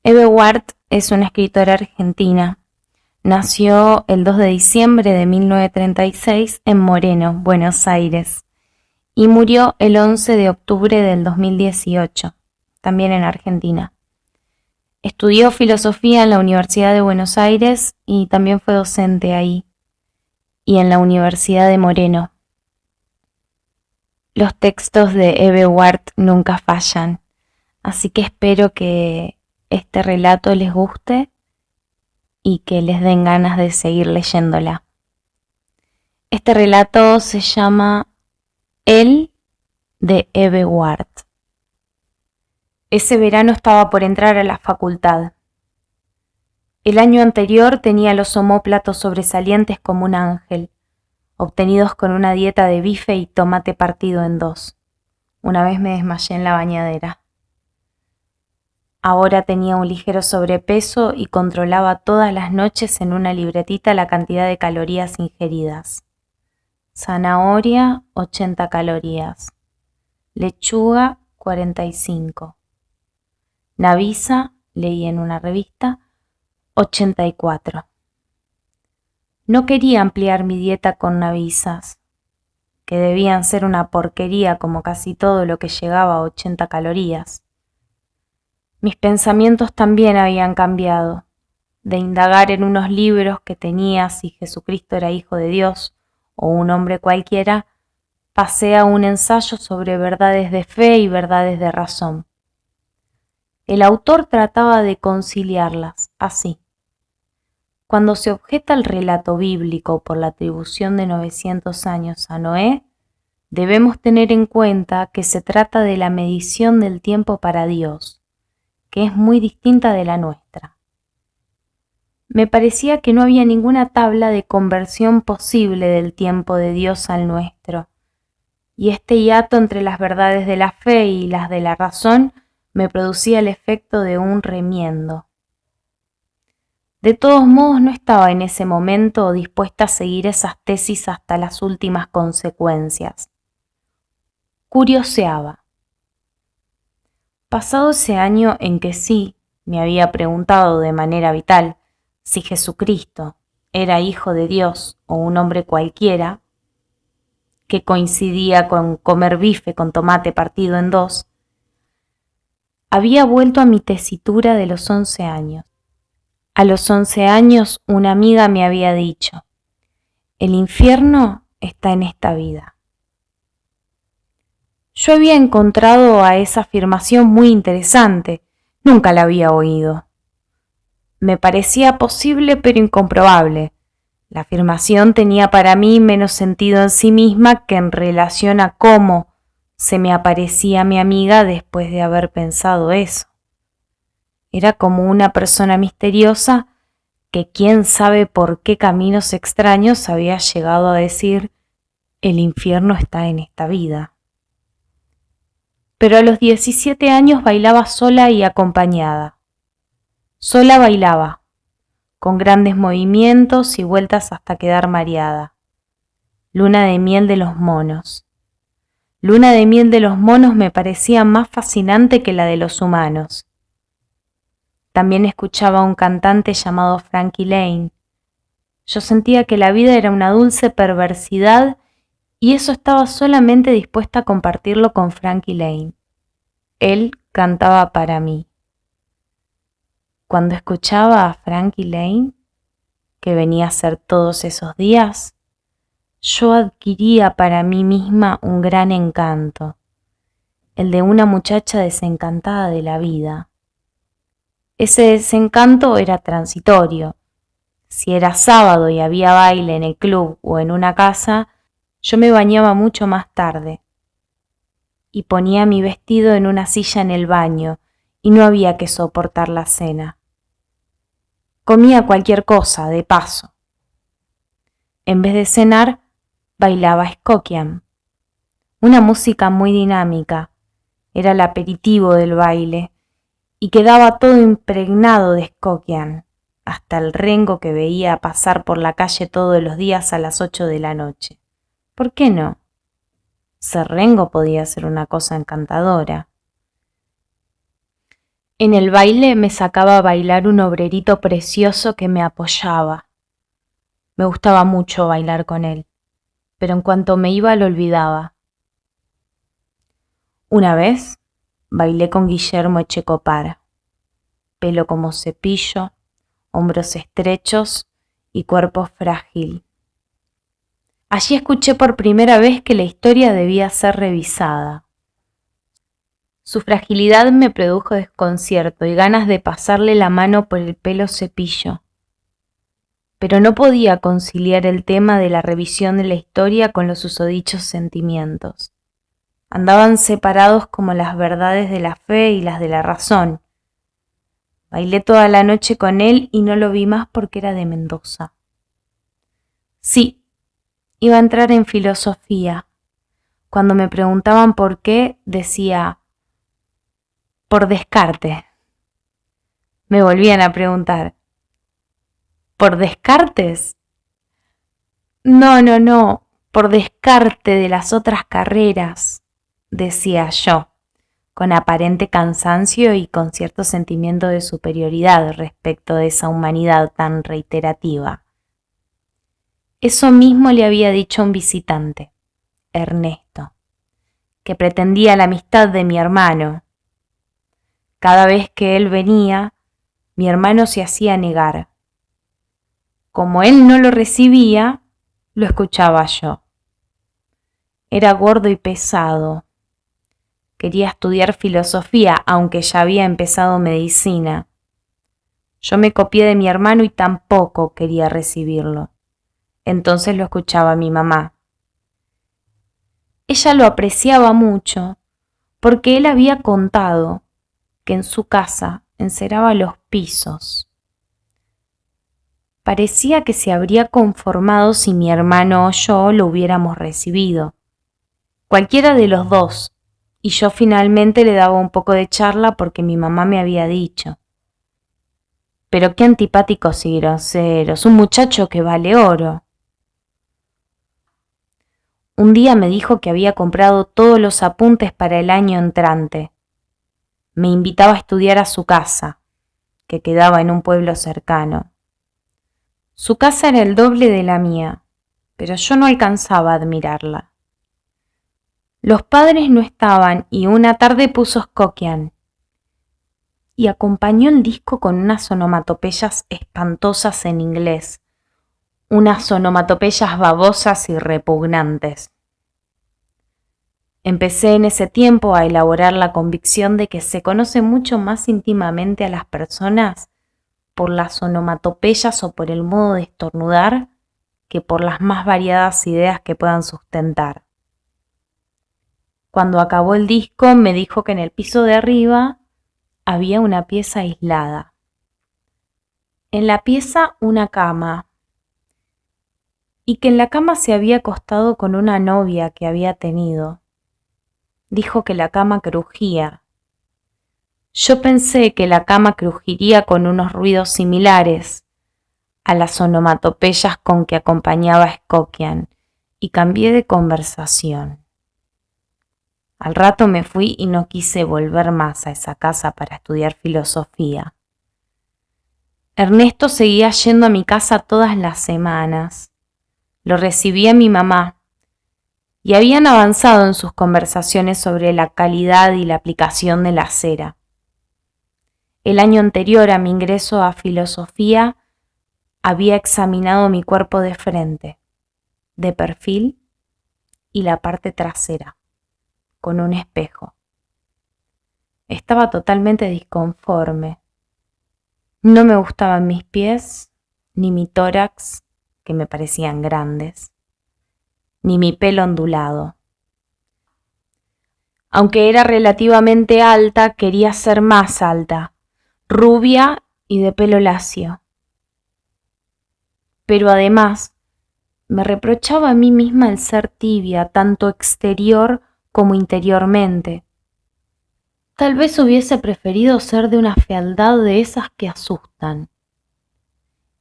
Eve Ward es una escritora argentina. Nació el 2 de diciembre de 1936 en Moreno, Buenos Aires, y murió el 11 de octubre del 2018, también en Argentina. Estudió filosofía en la Universidad de Buenos Aires y también fue docente ahí, y en la Universidad de Moreno. Los textos de Eve Ward nunca fallan, así que espero que este relato les guste y que les den ganas de seguir leyéndola. Este relato se llama El de Eve Ward. Ese verano estaba por entrar a la facultad. El año anterior tenía los omóplatos sobresalientes como un ángel, obtenidos con una dieta de bife y tomate partido en dos. Una vez me desmayé en la bañadera. Ahora tenía un ligero sobrepeso y controlaba todas las noches en una libretita la cantidad de calorías ingeridas. Zanahoria, 80 calorías. Lechuga, 45. Navisa, leí en una revista, 84. No quería ampliar mi dieta con navisas, que debían ser una porquería como casi todo lo que llegaba a 80 calorías. Mis pensamientos también habían cambiado, de indagar en unos libros que tenía si Jesucristo era hijo de Dios o un hombre cualquiera, pasé a un ensayo sobre verdades de fe y verdades de razón. El autor trataba de conciliarlas así. Cuando se objeta el relato bíblico por la atribución de 900 años a Noé, debemos tener en cuenta que se trata de la medición del tiempo para Dios, que es muy distinta de la nuestra. Me parecía que no había ninguna tabla de conversión posible del tiempo de Dios al nuestro, y este hiato entre las verdades de la fe y las de la razón me producía el efecto de un remiendo. De todos modos, no estaba en ese momento dispuesta a seguir esas tesis hasta las últimas consecuencias. Curioseaba. Pasado ese año en que sí me había preguntado de manera vital si Jesucristo era hijo de Dios o un hombre cualquiera, que coincidía con comer bife con tomate partido en dos, había vuelto a mi tesitura de los 11 años. A los 11 años una amiga me había dicho, el infierno está en esta vida. Yo había encontrado a esa afirmación muy interesante, nunca la había oído. Me parecía posible pero incomprobable. La afirmación tenía para mí menos sentido en sí misma que en relación a cómo se me aparecía mi amiga después de haber pensado eso. Era como una persona misteriosa que quién sabe por qué caminos extraños había llegado a decir el infierno está en esta vida. Pero a los 17 años bailaba sola y acompañada. Sola bailaba, con grandes movimientos y vueltas hasta quedar mareada. Luna de miel de los monos. Luna de miel de los monos me parecía más fascinante que la de los humanos. También escuchaba a un cantante llamado Frankie Lane. Yo sentía que la vida era una dulce perversidad y eso estaba solamente dispuesta a compartirlo con Frankie Lane. Él cantaba para mí. Cuando escuchaba a Frankie Lane, que venía a ser todos esos días, yo adquiría para mí misma un gran encanto, el de una muchacha desencantada de la vida. Ese desencanto era transitorio. Si era sábado y había baile en el club o en una casa, yo me bañaba mucho más tarde y ponía mi vestido en una silla en el baño y no había que soportar la cena. Comía cualquier cosa, de paso. En vez de cenar, bailaba Skokian. Una música muy dinámica, era el aperitivo del baile y quedaba todo impregnado de Skokian, hasta el rengo que veía pasar por la calle todos los días a las 8 de la noche. ¿Por qué no? Ser rengo podía ser una cosa encantadora. En el baile me sacaba a bailar un obrerito precioso que me apoyaba. Me gustaba mucho bailar con él, pero en cuanto me iba lo olvidaba. Una vez bailé con Guillermo Echecopar, pelo como cepillo, hombros estrechos y cuerpo frágil. Allí escuché por primera vez que la historia debía ser revisada. Su fragilidad me produjo desconcierto y ganas de pasarle la mano por el pelo cepillo. Pero no podía conciliar el tema de la revisión de la historia con los susodichos sentimientos. Andaban separados como las verdades de la fe y las de la razón. Bailé toda la noche con él y no lo vi más porque era de Mendoza. Sí, iba a entrar en filosofía. Cuando me preguntaban por qué, decía, por descarte. Me volvían a preguntar, ¿por Descartes? No, por descarte de las otras carreras, decía yo, con aparente cansancio y con cierto sentimiento de superioridad respecto de esa humanidad tan reiterativa. Eso mismo le había dicho un visitante, Ernesto, que pretendía la amistad de mi hermano. Cada vez que él venía, mi hermano se hacía negar. Como él no lo recibía, lo escuchaba yo. Era gordo y pesado. Quería estudiar filosofía, aunque ya había empezado medicina. Yo me copié de mi hermano y tampoco quería recibirlo. Entonces lo escuchaba mi mamá. Ella lo apreciaba mucho, porque él había contado que en su casa enceraba los pisos. Parecía que se habría conformado si mi hermano o yo lo hubiéramos recibido. Cualquiera de los dos, y yo finalmente le daba un poco de charla porque mi mamá me había dicho. Pero qué antipáticos y groseros, un muchacho que vale oro. Un día me dijo que había comprado todos los apuntes para el año entrante. Me invitaba a estudiar a su casa, que quedaba en un pueblo cercano. Su casa era el doble de la mía, pero yo no alcanzaba a admirarla. Los padres no estaban y una tarde puso Skokian y acompañó el disco con unas onomatopeyas espantosas en inglés, unas onomatopeyas babosas y repugnantes. Empecé en ese tiempo a elaborar la convicción de que se conoce mucho más íntimamente a las personas por las onomatopeyas o por el modo de estornudar que por las más variadas ideas que puedan sustentar. Cuando acabó el disco me dijo que en el piso de arriba había una pieza aislada. En la pieza una cama, y que en la cama se había acostado con una novia que había tenido. Dijo que la cama crujía. Yo pensé que la cama crujiría con unos ruidos similares a las onomatopeyas con que acompañaba a Skokian y cambié de conversación. Al rato me fui y no quise volver más a esa casa para estudiar filosofía. Ernesto seguía yendo a mi casa todas las semanas. Lo recibía mi mamá y habían avanzado en sus conversaciones sobre la calidad y la aplicación de la cera. El año anterior a mi ingreso a filosofía había examinado mi cuerpo de frente, de perfil y la parte trasera, con un espejo. Estaba totalmente disconforme. No me gustaban mis pies, ni mi tórax, que me parecían grandes, ni mi pelo ondulado. Aunque era relativamente alta, quería ser más alta, rubia y de pelo lacio. Pero además, me reprochaba a mí misma el ser tibia, tanto exterior como interiormente. Tal vez hubiese preferido ser de una fealdad de esas que asustan.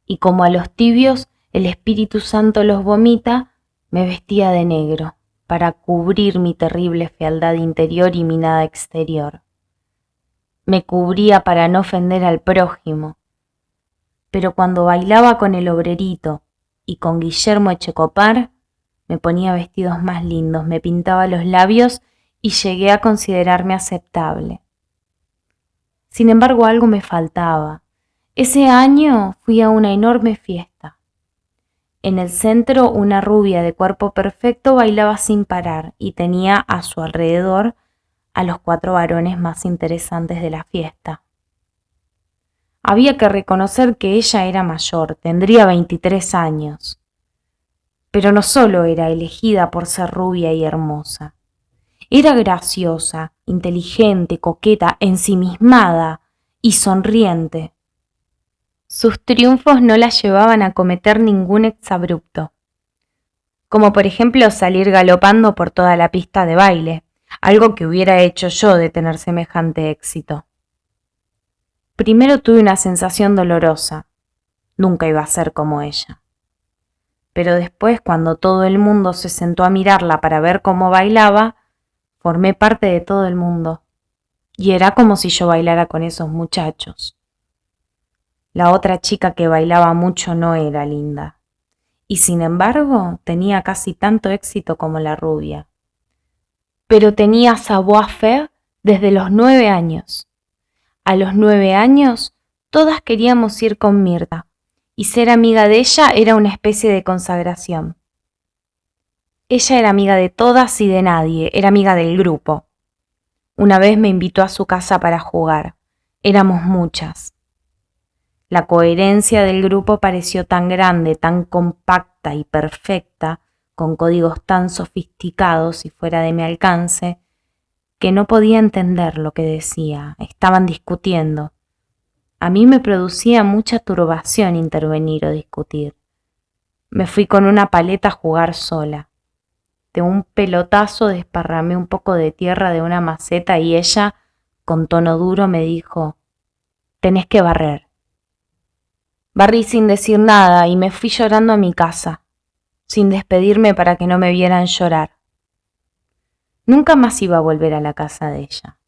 Y como a los tibios el Espíritu Santo los vomita, me vestía de negro para cubrir mi terrible fealdad interior y mi nada exterior. me cubría para no ofender al prójimo. Pero cuando bailaba con el obrerito y con Guillermo Echecopar, me ponía vestidos más lindos, me pintaba los labios y llegué a considerarme aceptable. Sin embargo, algo me faltaba. Ese año fui a una enorme fiesta. En el centro, una rubia de cuerpo perfecto bailaba sin parar y tenía a su alrededor a los 4 varones más interesantes de la fiesta. Había que reconocer que ella era mayor, tendría 23 años. Pero no solo era elegida por ser rubia y hermosa. Era graciosa, inteligente, coqueta, ensimismada y sonriente. Sus triunfos no la llevaban a cometer ningún exabrupto, como por ejemplo salir galopando por toda la pista de baile, algo que hubiera hecho yo de tener semejante éxito. Primero tuve una sensación dolorosa, nunca iba a ser como ella. Pero después, cuando todo el mundo se sentó a mirarla para ver cómo bailaba, formé parte de todo el mundo, y era como si yo bailara con esos muchachos. La otra chica que bailaba mucho no era linda, y sin embargo tenía casi tanto éxito como la rubia. Pero tenía savoir-faire desde los 9 años. A los 9 años todas queríamos ir con Mirta, y ser amiga de ella era una especie de consagración. Ella era amiga de todas y de nadie, era amiga del grupo. Una vez me invitó a su casa para jugar. Éramos muchas. La coherencia del grupo pareció tan grande, tan compacta y perfecta, con códigos tan sofisticados y fuera de mi alcance, que no podía entender lo que decía. Estaban discutiendo. A mí me producía mucha turbación intervenir o discutir. Me fui con una paleta a jugar sola. De un pelotazo desparramé un poco de tierra de una maceta y ella, con tono duro, me dijo: «Tenés que barrer». Barrí sin decir nada y me fui llorando a mi casa, sin despedirme para que no me vieran llorar. Nunca más iba a volver a la casa de ella.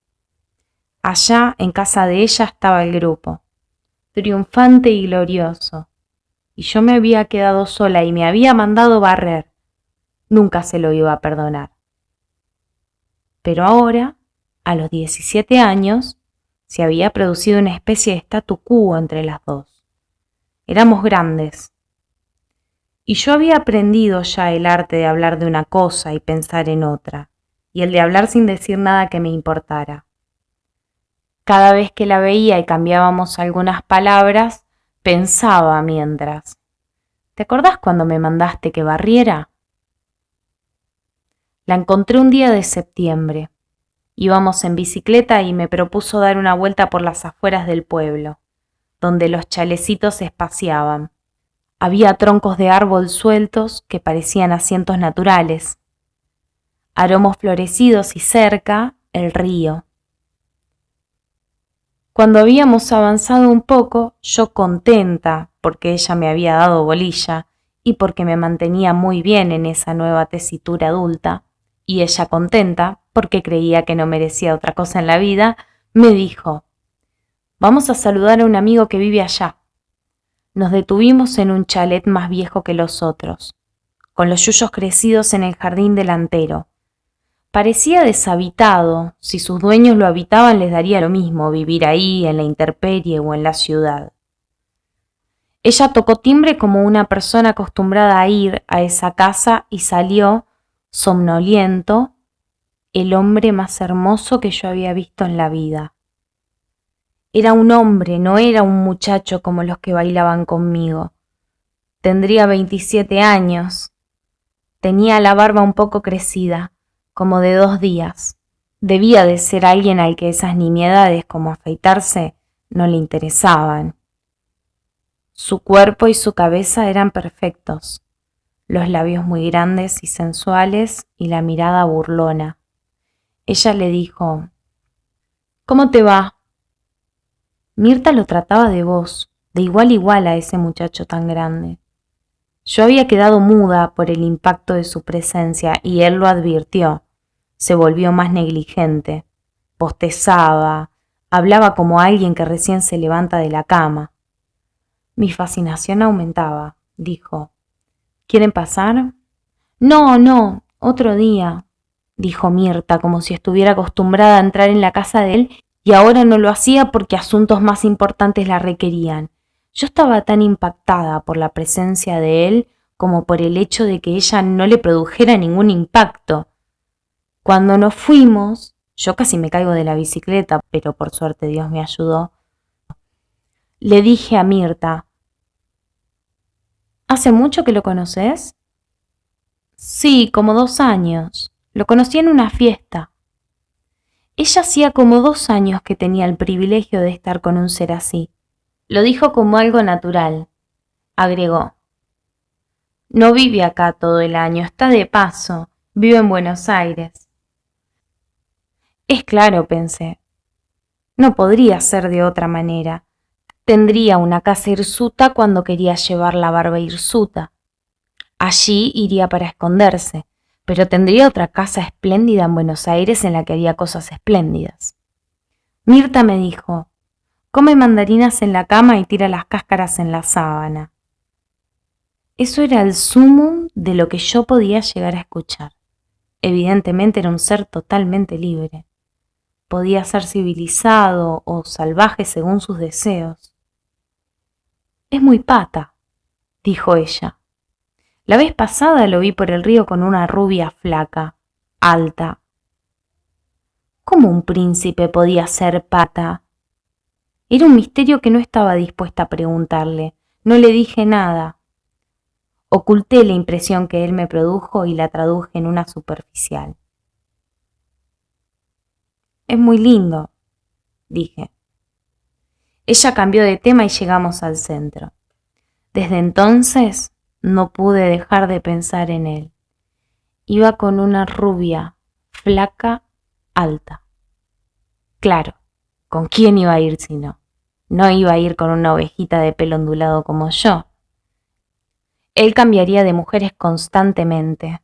Allá, en casa de ella, estaba el grupo, triunfante y glorioso, y yo me había quedado sola y me había mandado barrer. Nunca se lo iba a perdonar. Pero ahora, a los 17 años, se había producido una especie de statu quo entre las dos. Éramos grandes. Y yo había aprendido ya el arte de hablar de una cosa y pensar en otra, y el de hablar sin decir nada que me importara. Cada vez que la veía y cambiábamos algunas palabras, pensaba mientras: ¿te acordás cuando me mandaste que barriera? La encontré un día de septiembre. Íbamos en bicicleta y me propuso dar una vuelta por las afueras del pueblo, donde los chalecitos se espaciaban. Había troncos de árbol sueltos que parecían asientos naturales, aromos florecidos y cerca el río. Cuando habíamos avanzado un poco, yo contenta porque ella me había dado bolilla y porque me mantenía muy bien en esa nueva tesitura adulta, y ella contenta porque creía que no merecía otra cosa en la vida, me dijo: «Vamos a saludar a un amigo que vive allá». Nos detuvimos en un chalet más viejo que los otros, con los yuyos crecidos en el jardín delantero. Parecía deshabitado. Si sus dueños lo habitaban, les daría lo mismo vivir ahí, en la intemperie o en la ciudad. Ella tocó timbre como una persona acostumbrada a ir a esa casa y salió, somnoliento, el hombre más hermoso que yo había visto en la vida. Era un hombre, no era un muchacho como los que bailaban conmigo. Tendría 27 años. Tenía la barba un poco crecida, como de 2 días. Debía de ser alguien al que esas nimiedades como afeitarse no le interesaban. Su cuerpo y su cabeza eran perfectos, los labios muy grandes y sensuales y la mirada burlona. Ella le dijo: «¿Cómo te va?» Mirta lo trataba de voz, de igual a igual a ese muchacho tan grande. Yo había quedado muda por el impacto de su presencia y él lo advirtió. Se volvió más negligente, bostezaba, Hablaba como alguien que recién se levanta de la cama. Mi fascinación aumentaba. Dijo: ¿Quieren pasar? No, no, otro día, dijo Mirta, como si estuviera acostumbrada a entrar en la casa de él y ahora no lo hacía porque asuntos más importantes la requerían. Yo estaba tan impactada por la presencia de él como por el hecho de que ella no le produjera ningún impacto. Cuando nos fuimos, yo casi me caigo de la bicicleta, pero por suerte Dios me ayudó. Le dije a Mirta: ¿hace mucho que lo conoces? Sí, como 2 años. Lo conocí en una fiesta. Ella hacía como 2 años que tenía el privilegio de estar con un ser así. Lo dijo como algo natural. Agregó: no vive acá todo el año, está de paso, vive en Buenos Aires. Es claro, pensé. No podría ser de otra manera. Tendría una casa hirsuta cuando quería llevar la barba hirsuta. Allí iría para esconderse, pero tendría otra casa espléndida en Buenos Aires en la que haría cosas espléndidas. Mirta me dijo: come mandarinas en la cama y tira las cáscaras en la sábana. Eso era el sumum de lo que yo podía llegar a escuchar. Evidentemente era un ser totalmente libre. Podía ser civilizado o salvaje según sus deseos. Es muy pata, dijo ella. La vez pasada lo vi por el río con una rubia flaca, alta. ¿Cómo un príncipe podía ser pata? Era un misterio que no estaba dispuesta a preguntarle. No le dije nada. Oculté la impresión que él me produjo y la traduje en una superficial. Es muy lindo, dije. Ella cambió de tema y llegamos al centro. Desde entonces no pude dejar de pensar en él. Iba con una rubia, flaca, alta. Claro, ¿con quién iba a ir si no? No iba a ir con una ovejita de pelo ondulado como yo. Él cambiaría de mujeres constantemente,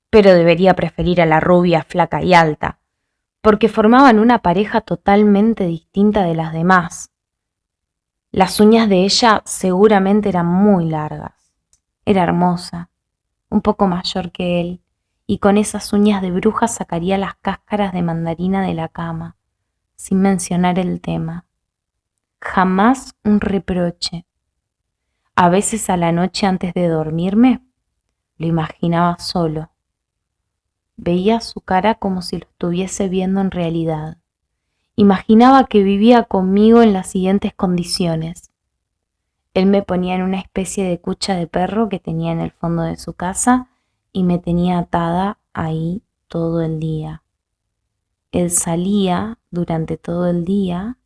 pero debería preferir a la rubia, flaca y alta, porque formaban una pareja totalmente distinta de las demás. Las uñas de ella seguramente eran muy largas. Era hermosa, un poco mayor que él, y con esas uñas de bruja sacaría las cáscaras de mandarina de la cama, sin mencionar el tema. Jamás un reproche. A veces a la noche antes de dormirme, lo imaginaba solo. Veía su cara como si lo estuviese viendo en realidad. Imaginaba que vivía conmigo en las siguientes condiciones. Él me ponía en una especie de cucha de perro que tenía en el fondo de su casa y me tenía atada ahí todo el día. Él salía durante todo el día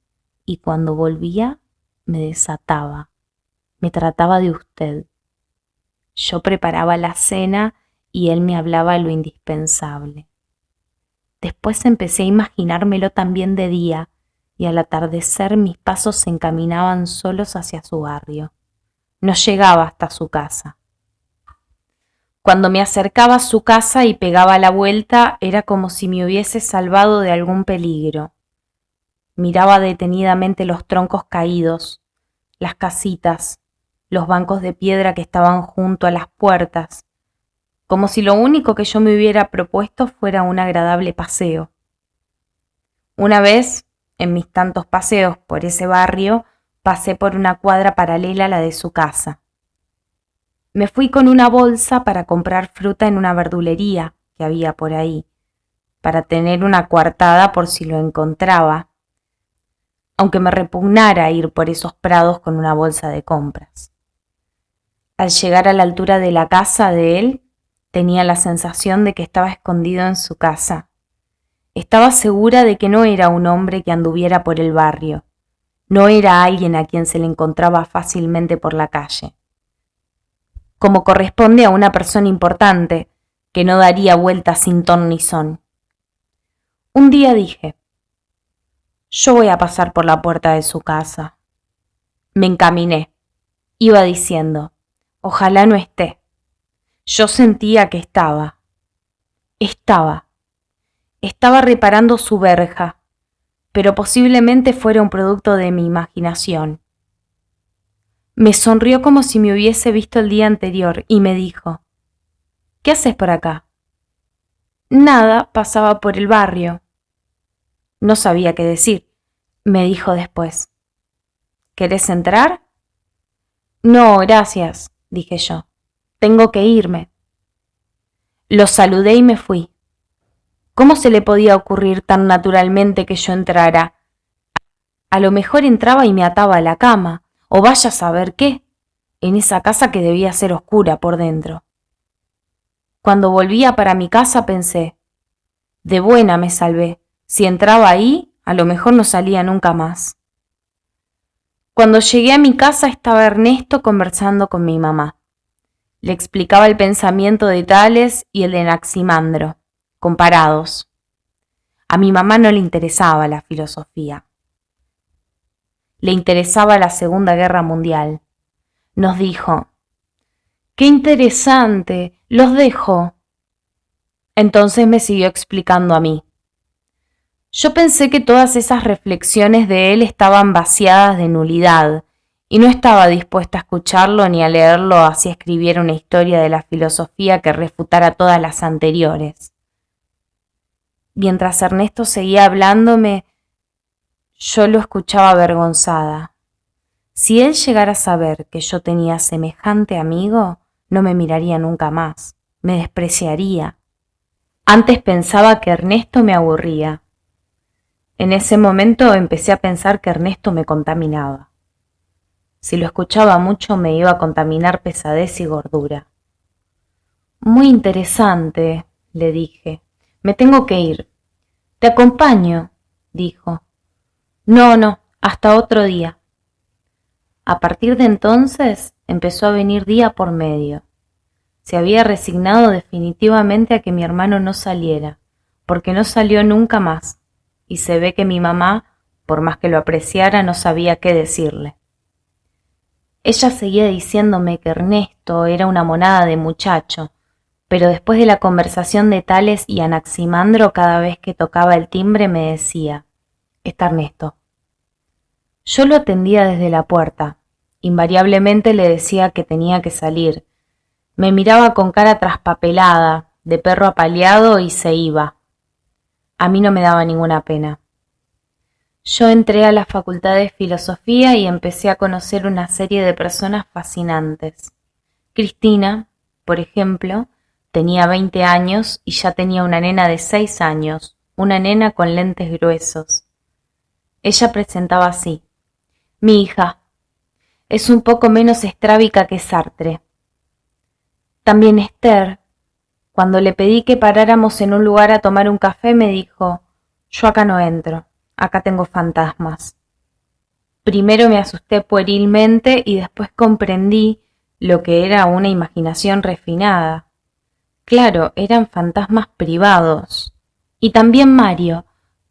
y cuando volvía me desataba. Me trataba de usted. Yo preparaba la cena y él me hablaba lo indispensable. Después empecé a imaginármelo también de día y al atardecer mis pasos se encaminaban solos hacia su barrio. No llegaba hasta su casa. Cuando me acercaba a su casa y pegaba la vuelta era como si me hubiese salvado de algún peligro. Miraba detenidamente los troncos caídos, las casitas, los bancos de piedra que estaban junto a las puertas, como si lo único que yo me hubiera propuesto fuera un agradable paseo. Una vez, en mis tantos paseos por ese barrio, pasé por una cuadra paralela a la de su casa. Me fui con una bolsa para comprar fruta en una verdulería que había por ahí, para tener una coartada por si lo encontraba, aunque me repugnara ir por esos prados con una bolsa de compras. Al llegar a la altura de la casa de él, tenía la sensación de que estaba escondido en su casa. Estaba segura de que no era un hombre que anduviera por el barrio, no era alguien a quien se le encontraba fácilmente por la calle. Como corresponde a una persona importante, que no daría vueltas sin ton ni son. Un día dije: yo voy a pasar por la puerta de su casa. Me encaminé. Iba diciendo: ojalá no esté. Yo sentía que estaba reparando su verja. pero posiblemente fuera un producto de mi imaginación. Me sonrió como si me hubiese visto el día anterior y me dijo: ¿Qué haces por acá? Nada, pasaba por el barrio. No sabía qué decir. Me dijo después: ¿Querés entrar? No, gracias, dije yo. Tengo que irme. Lo saludé y me fui. ¿Cómo se le podía ocurrir tan naturalmente que yo entrara? A lo mejor entraba y me ataba a la cama, o vaya a saber qué, en esa casa que debía ser oscura por dentro. Cuando volvía para mi casa pensé: de buena me salvé. Si entraba ahí, a lo mejor no salía nunca más. Cuando llegué a mi casa estaba Ernesto conversando con mi mamá. Le explicaba el pensamiento de Tales y el de Anaximandro, comparados. A mi mamá no le interesaba la filosofía. Le interesaba la Segunda Guerra Mundial. Nos dijo: ¡qué interesante! Los dejo. Entonces me siguió explicando a mí. Yo pensé que todas esas reflexiones de él estaban vaciadas de nulidad, y no estaba dispuesta a escucharlo ni a leerlo así escribiera una historia de la filosofía que refutara todas las anteriores. Mientras Ernesto seguía hablándome, yo lo escuchaba avergonzada. Si él llegara a saber que yo tenía semejante amigo, no me miraría nunca más, me despreciaría. Antes pensaba que Ernesto me aburría. En ese momento empecé a pensar que Ernesto me contaminaba. Si lo escuchaba mucho me iba a contaminar pesadez y gordura. Muy interesante, le dije. Me tengo que ir. Te acompaño, dijo. No, hasta otro día. A partir de entonces empezó a venir día por medio. Se había resignado definitivamente a que mi hermano no saliera, porque no salió nunca más, y se ve que mi mamá, por más que lo apreciara, no sabía qué decirle. Ella seguía diciéndome que Ernesto era una monada de muchacho, pero después de la conversación de Tales y Anaximandro, cada vez que tocaba el timbre me decía: «Está Ernesto». Yo lo atendía desde la puerta. Invariablemente le decía que tenía que salir. Me miraba con cara traspapelada, de perro apaleado, y se iba. A mí no me daba ninguna pena. Yo entré a la Facultad de Filosofía y empecé a conocer una serie de personas fascinantes. Cristina, por ejemplo, tenía 20 años y ya tenía una nena de 6 años, una nena con lentes gruesos. Ella presentaba así: «Mi hija. Es un poco menos estrábica que Sartre». También Esther. Cuando le pedí que paráramos en un lugar a tomar un café, me dijo: «Yo acá no entro. Acá tengo fantasmas». Primero me asusté puerilmente y después comprendí lo que era una imaginación refinada. Claro, eran fantasmas privados. Y también Mario,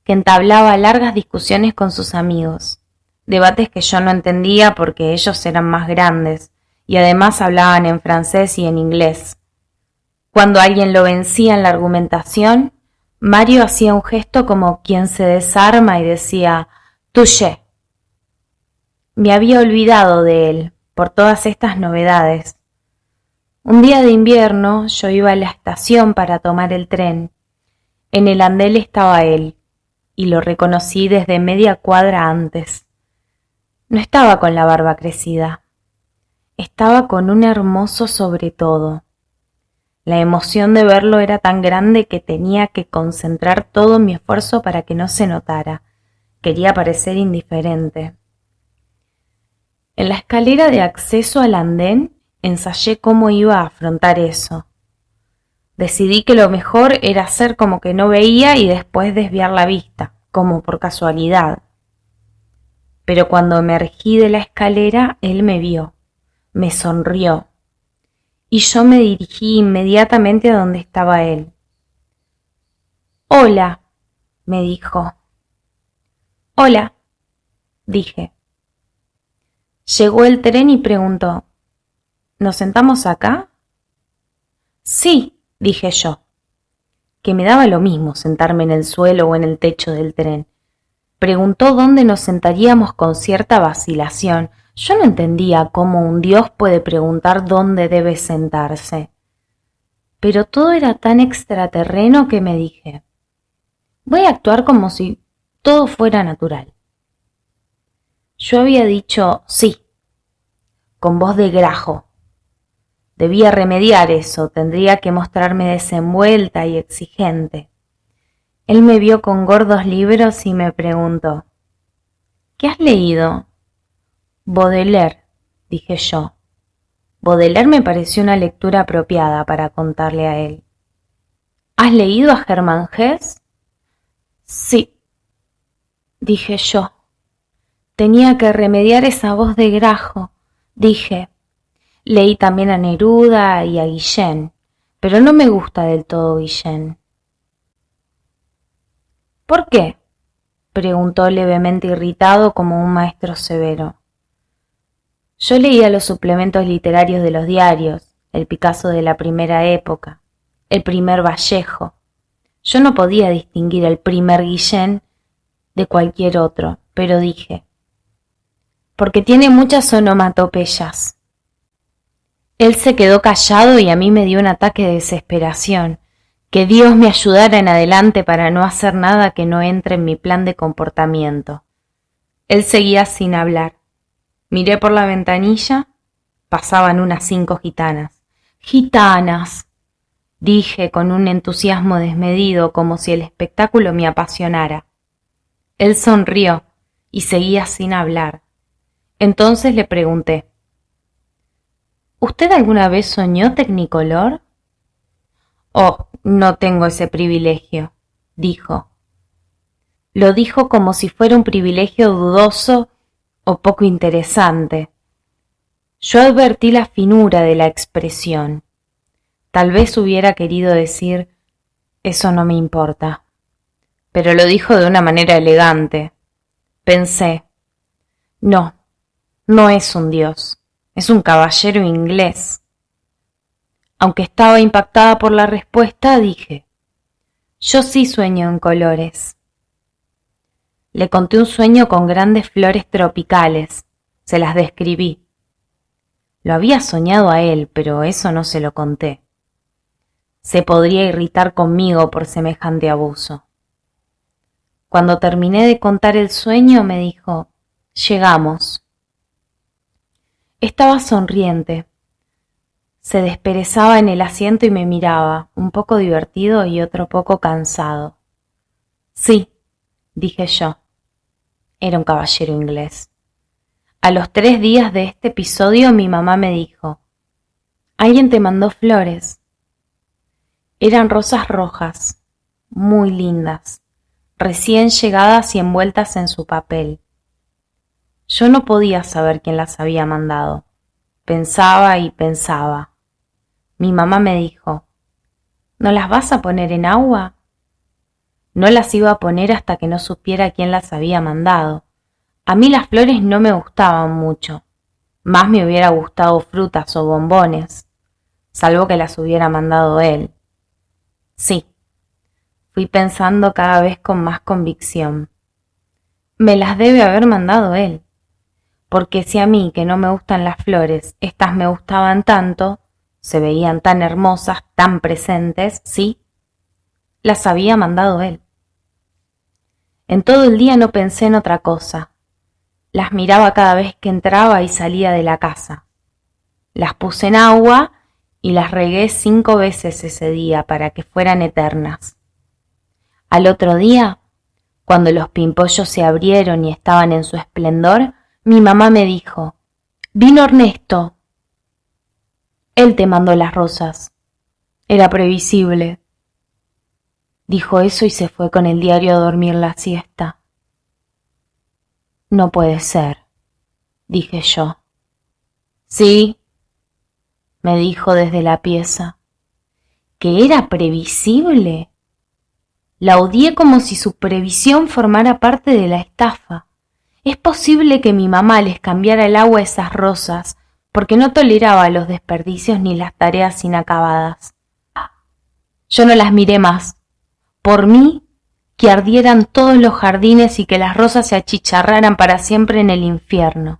que entablaba largas discusiones con sus amigos. Debates que yo no entendía porque ellos eran más grandes y además hablaban en francés y en inglés. Cuando alguien lo vencía en la argumentación, Mario hacía un gesto como quien se desarma y decía: «Touché». Me había olvidado de él por todas estas novedades. Un día de invierno yo iba a la estación para tomar el tren. En el andel estaba él, y lo reconocí desde media cuadra antes. No estaba con la barba crecida. Estaba con un hermoso sobretodo. La emoción de verlo era tan grande que tenía que concentrar todo mi esfuerzo para que no se notara. Quería parecer indiferente. En la escalera de acceso al andén ensayé cómo iba a afrontar eso. Decidí que lo mejor era hacer como que no veía y después desviar la vista, como por casualidad. Pero cuando emergí de la escalera, él me vio, me sonrió, y yo me dirigí inmediatamente a donde estaba él. «Hola», me dijo. «Hola», dije. Llegó el tren y preguntó: «¿Nos sentamos acá?» «Sí», dije yo, que me daba lo mismo sentarme en el suelo o en el techo del tren. Preguntó dónde nos sentaríamos con cierta vacilación. Yo no entendía cómo un Dios puede preguntar dónde debe sentarse. Pero todo era tan extraterreno que me dije, voy a actuar como si todo fuera natural. Yo había dicho sí, con voz de grajo. Debía remediar eso, tendría que mostrarme desenvuelta y exigente. Él me vio con gordos libros y me preguntó, ¿qué has leído? Baudelaire, dije yo. Baudelaire me pareció una lectura apropiada para contarle a él. ¿Has leído a Germán Hesse? Sí, dije yo. Tenía que remediar esa voz de grajo. Dije, leí también a Neruda y a Guillén, pero no me gusta del todo Guillén. ¿Por qué? Preguntó levemente irritado como un maestro severo. Yo leía los suplementos literarios de los diarios, el Picasso de la primera época, el primer Vallejo. Yo no podía distinguir el primer Guillén de cualquier otro, pero dije, porque tiene muchas onomatopeyas. Él se quedó callado y a mí me dio un ataque de desesperación. Que Dios me ayudara en adelante para no hacer nada que no entre en mi plan de comportamiento. Él seguía sin hablar. Miré por la ventanilla, pasaban unas 5 gitanas. ¡Gitanas!, dije con un entusiasmo desmedido, como si el espectáculo me apasionara. Él sonrió y seguía sin hablar. Entonces le pregunté, ¿usted alguna vez soñó Tecnicolor? Oh, no tengo ese privilegio, dijo. Lo dijo como si fuera un privilegio dudoso o poco interesante. Yo advertí la finura de la expresión. Tal vez hubiera querido decir, eso no me importa. Pero lo dijo de una manera elegante. Pensé, no es un dios, es un caballero inglés. Aunque estaba impactada por la respuesta, dije, yo sí sueño en colores. Le conté un sueño con grandes flores tropicales, se las describí. Lo había soñado a él, pero eso no se lo conté. Se podría irritar conmigo por semejante abuso. Cuando terminé de contar el sueño, me dijo, llegamos. Estaba sonriente. Se desperezaba en el asiento y me miraba, un poco divertido y otro poco cansado. Sí, dije yo. Era un caballero inglés. A los 3 días de este episodio mi mamá me dijo, «Alguien te mandó flores». Eran rosas rojas, muy lindas, recién llegadas y envueltas en su papel. Yo no podía saber quién las había mandado. Pensaba y pensaba. Mi mamá me dijo, ¿no las vas a poner en agua? No las iba a poner hasta que no supiera quién las había mandado. A mí las flores no me gustaban mucho. Más me hubiera gustado frutas o bombones, salvo que las hubiera mandado él. Sí, fui pensando cada vez con más convicción. Me las debe haber mandado él. Porque si a mí, que no me gustan las flores, estas me gustaban tanto, se veían tan hermosas, tan presentes, sí, las había mandado él. En todo el día no pensé en otra cosa. Las miraba cada vez que entraba y salía de la casa. Las puse en agua y las regué 5 veces ese día para que fueran eternas. Al otro día, cuando los pimpollos se abrieron y estaban en su esplendor, mi mamá me dijo, «Vino Ernesto». Él te mandó las rosas. Era previsible. Dijo eso y se fue con el diario a dormir la siesta. No puede ser, dije yo. Sí, me dijo desde la pieza. ¿Que era previsible? La odié como si su previsión formara parte de la estafa. ¿Es posible que mi mamá les cambiara el agua a esas rosas porque no toleraba los desperdicios ni las tareas inacabadas? Yo no las miré más. Por mí, que ardieran todos los jardines y que las rosas se achicharraran para siempre en el infierno.